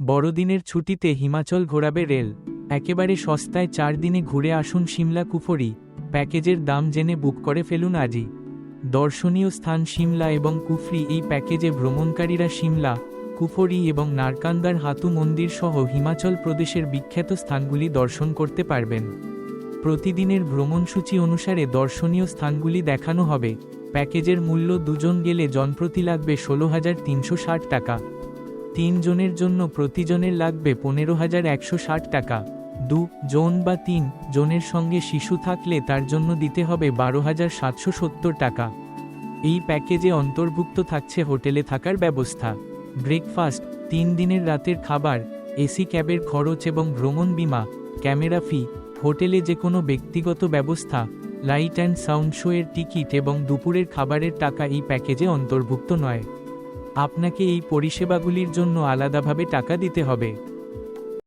বড়দিনের ছুটিতে হিমাচল ঘোরাবে রেল, একেবারে সস্তায় 4 দিনে ঘুরে আসুন সিমলা কুফরি। প্যাকেজের দাম জেনে বুক করে ফেলুন আজই। দর্শনীয় স্থান সিমলা এবং কুফরি। এই প্যাকেজে ভ্রমণকারীরা সিমলা, কুফরি এবং নারকান্দার হাতু মন্দির সহ হিমাচল প্রদেশের বিখ্যাত স্থানগুলি দর্শন করতে পারবেন। প্রতিদিনের ভ্রমণসূচি অনুসারে দর্শনীয় স্থানগুলি দেখানো হবে। প্যাকেজের মূল্য দুজন গেলে জনপ্রতি লাগবে 16,360 টাকা। 3 জনের জন্য প্রতিজনের লাগবে 15,160 টাকা। 2 জন বা 3 জনের সঙ্গে শিশু থাকলে তার জন্য দিতে হবে 12,770 টাকা। এই প্যাকেজে অন্তর্ভুক্ত থাকছে হোটেলে থাকার ব্যবস্থা, ব্রেকফাস্ট, 3 দিনের রাতের খাবার, এসি ক্যাবের খরচ এবং ভ্রমণ বিমা, ক্যামেরা ফি, হোটেলে যে কোনো ব্যক্তিগত ব্যবস্থা, লাইট অ্যান্ড সাউন্ড শো এর টিকিট এবং দুপুরের খাবারের টাকা এই প্যাকেজে অন্তর্ভুক্ত নয়। আপনাকে এই পরিষেবাগুলির জন্য আলাদাভাবে টাকা দিতে হবে।